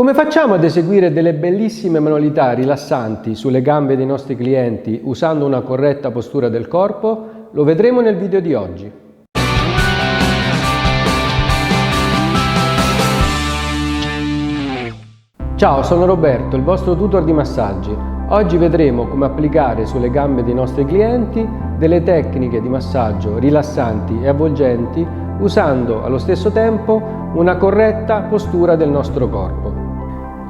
Come facciamo ad eseguire delle bellissime manualità rilassanti sulle gambe dei nostri clienti usando una corretta postura del corpo? Lo vedremo nel video di oggi. Ciao, sono Roberto, il vostro tutor di massaggi. Oggi vedremo come applicare sulle gambe dei nostri clienti delle tecniche di massaggio rilassanti e avvolgenti usando allo stesso tempo una corretta postura del nostro corpo.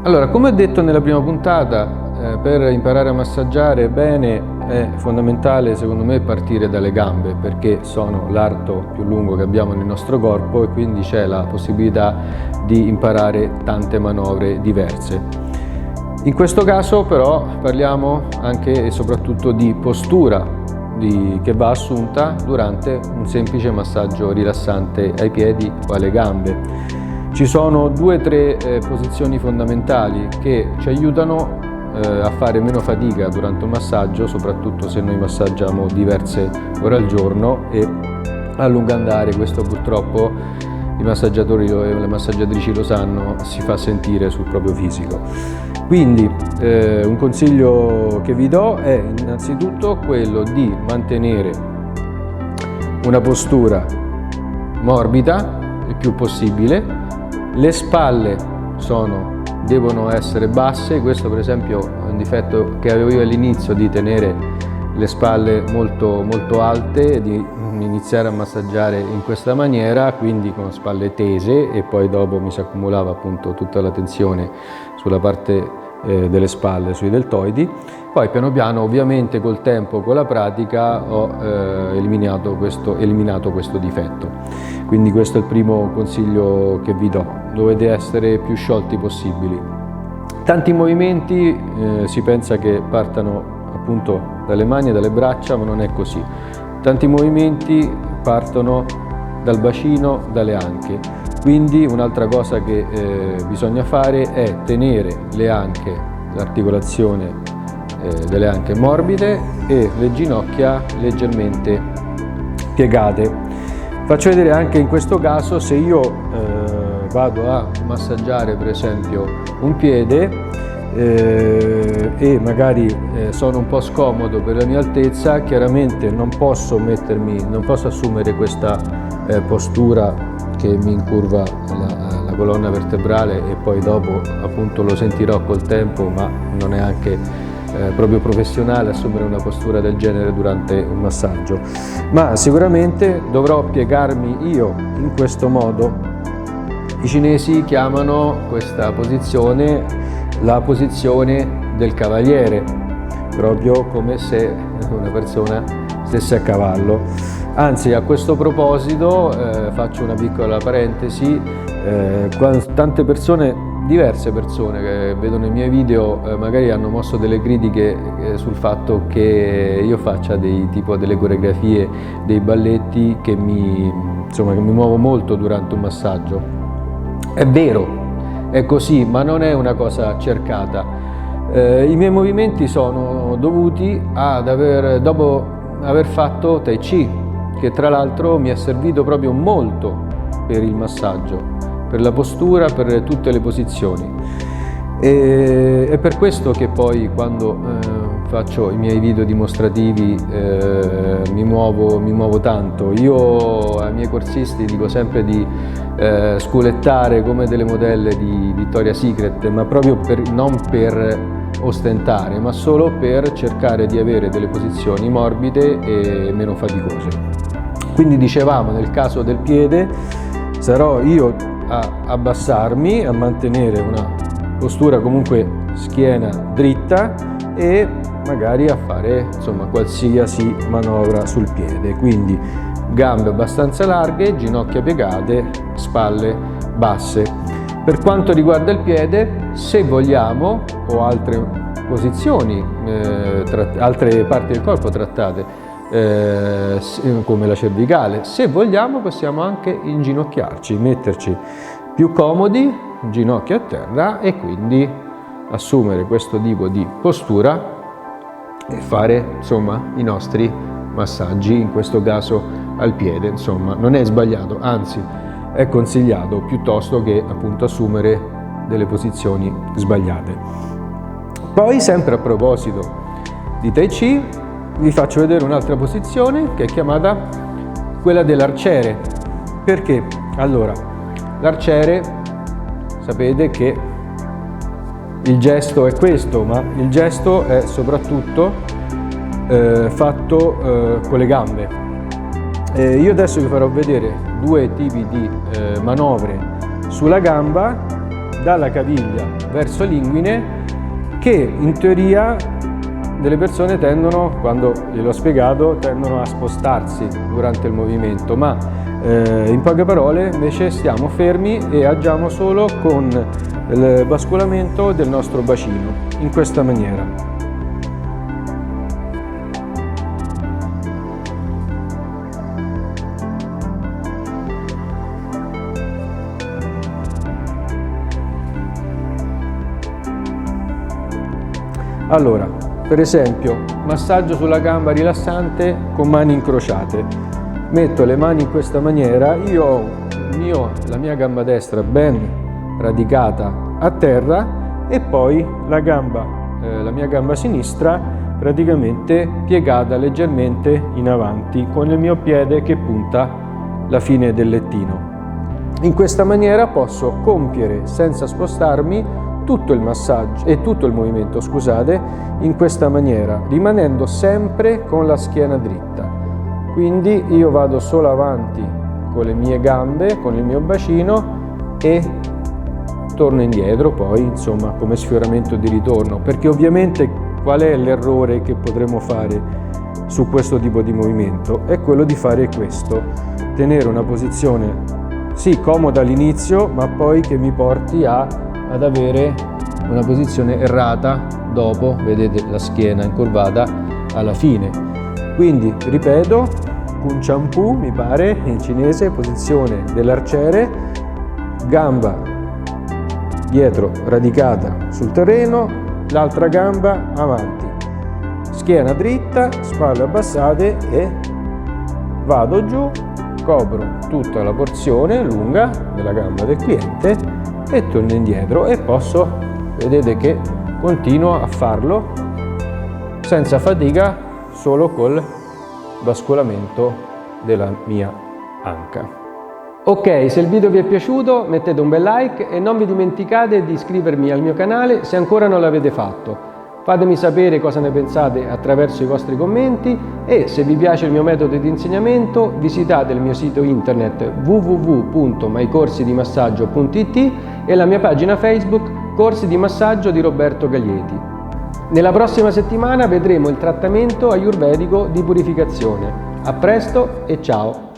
Allora, come ho detto nella prima puntata, per imparare a massaggiare bene è fondamentale secondo me partire dalle gambe, perché sono l'arto più lungo che abbiamo nel nostro corpo e quindi c'è la possibilità di imparare tante manovre diverse. In questo caso però parliamo anche e soprattutto di postura che va assunta durante un semplice massaggio rilassante ai piedi o alle gambe. Ci sono 2 o 3 posizioni fondamentali che ci aiutano a fare meno fatica durante un massaggio, soprattutto se noi massaggiamo diverse ore al giorno e a lungo andare questo purtroppo i massaggiatori e le massaggiatrici lo sanno, si fa sentire sul proprio fisico. Quindi un consiglio che vi do è innanzitutto quello di mantenere una postura morbida il più possibile. Le spalle devono essere basse, questo per esempio è un difetto che avevo io all'inizio, di tenere le spalle molto alte e di iniziare a massaggiare in questa maniera, quindi con spalle tese, e poi dopo mi si accumulava appunto tutta la tensione sulla parte delle spalle, sui deltoidi. Poi piano piano, ovviamente col tempo, con la pratica, ho eliminato questo difetto. Quindi questo è il primo consiglio che vi do, dovete essere più sciolti possibili. Tanti movimenti si pensa che partano appunto dalle mani e dalle braccia, ma non è così. Tanti movimenti partono dal bacino, dalle anche. Quindi un'altra cosa che bisogna fare è tenere le anche, l'articolazione delle anche morbide e le ginocchia leggermente piegate. Faccio vedere anche in questo caso, se io vado a massaggiare per esempio un piede e magari sono un po' scomodo per la mia altezza, chiaramente non posso assumere questa postura che mi incurva la colonna vertebrale, e poi dopo appunto lo sentirò col tempo, ma non è anche proprio professionale assumere una postura del genere durante un massaggio. Ma sicuramente dovrò piegarmi io in questo modo. I cinesi chiamano questa posizione la posizione del cavaliere, proprio come se una persona stesse a cavallo. Anzi, a questo proposito faccio una piccola parentesi, tante persone, diverse persone che vedono i miei video magari hanno mosso delle critiche sul fatto che io faccia delle coreografie, dei balletti che mi muovo molto durante un massaggio. È vero, è così, ma non è una cosa cercata. I miei movimenti sono dovuti dopo aver fatto Tai Chi, che tra l'altro mi è servito proprio molto per il massaggio, per la postura, per tutte le posizioni. È per questo che poi quando faccio i miei video dimostrativi mi muovo tanto. Io ai miei corsisti dico sempre di sculettare come delle modelle di Victoria's Secret, ma proprio non per ostentare, ma solo per cercare di avere delle posizioni morbide e meno faticose. Quindi dicevamo, nel caso del piede sarò io a abbassarmi, a mantenere una postura comunque schiena dritta e magari a fare qualsiasi manovra sul piede. Quindi gambe abbastanza larghe, ginocchia piegate, spalle basse. Per quanto riguarda il piede, se vogliamo, o altre posizioni, altre parti del corpo trattate, come la cervicale, se vogliamo possiamo anche inginocchiarci, metterci più comodi, ginocchia a terra, e quindi assumere questo tipo di postura e fare i nostri massaggi, in questo caso al piede. Non è sbagliato, anzi è consigliato, piuttosto che appunto assumere delle posizioni sbagliate. Poi, sempre a proposito di Tai Chi, vi faccio vedere un'altra posizione che è chiamata quella dell'arciere. Perché? Allora, l'arciere, sapete che il gesto è questo, ma il gesto è soprattutto fatto con le gambe. Io adesso vi farò vedere due tipi di manovre sulla gamba, dalla caviglia verso l'inguine, che in teoria delle persone tendono, quando gliel'ho spiegato, tendono a spostarsi durante il movimento, ma in poche parole invece stiamo fermi e agiamo solo con il basculamento del nostro bacino, in questa maniera. Allora, per esempio, massaggio sulla gamba rilassante con mani incrociate. Metto le mani in questa maniera, io ho la mia gamba destra ben radicata a terra e poi la mia gamba sinistra praticamente piegata leggermente in avanti, con il mio piede che punta la fine del lettino. In questa maniera posso compiere, senza spostarmi, tutto il massaggio e tutto il movimento, scusate, in questa maniera, rimanendo sempre con la schiena dritta. Quindi io vado solo avanti con le mie gambe, con il mio bacino, e torno indietro poi, insomma, come sfioramento di ritorno, perché ovviamente qual è l'errore che potremmo fare su questo tipo di movimento? È quello di fare questo, tenere una posizione sì comoda all'inizio, ma poi che mi porti ad avere una posizione errata dopo, vedete la schiena incurvata alla fine. Quindi ripeto, Kun Chan Pu mi pare in cinese, posizione dell'arciere, gamba dietro radicata sul terreno, l'altra gamba avanti, schiena dritta, spalle abbassate e vado giù, copro tutta la porzione lunga della gamba del cliente e torno indietro, e posso, vedete che continuo a farlo senza fatica, solo col basculamento della mia anca. Ok, se il video vi è piaciuto mettete un bel like e non vi dimenticate di iscrivervi al mio canale se ancora non l'avete fatto. Fatemi sapere cosa ne pensate attraverso i vostri commenti, e se vi piace il mio metodo di insegnamento visitate il mio sito internet www.mycorsidimassaggio.it e la mia pagina Facebook Corsi di Massaggio di Roberto Gaglieti. Nella prossima settimana vedremo il trattamento ayurvedico di purificazione. A presto e ciao!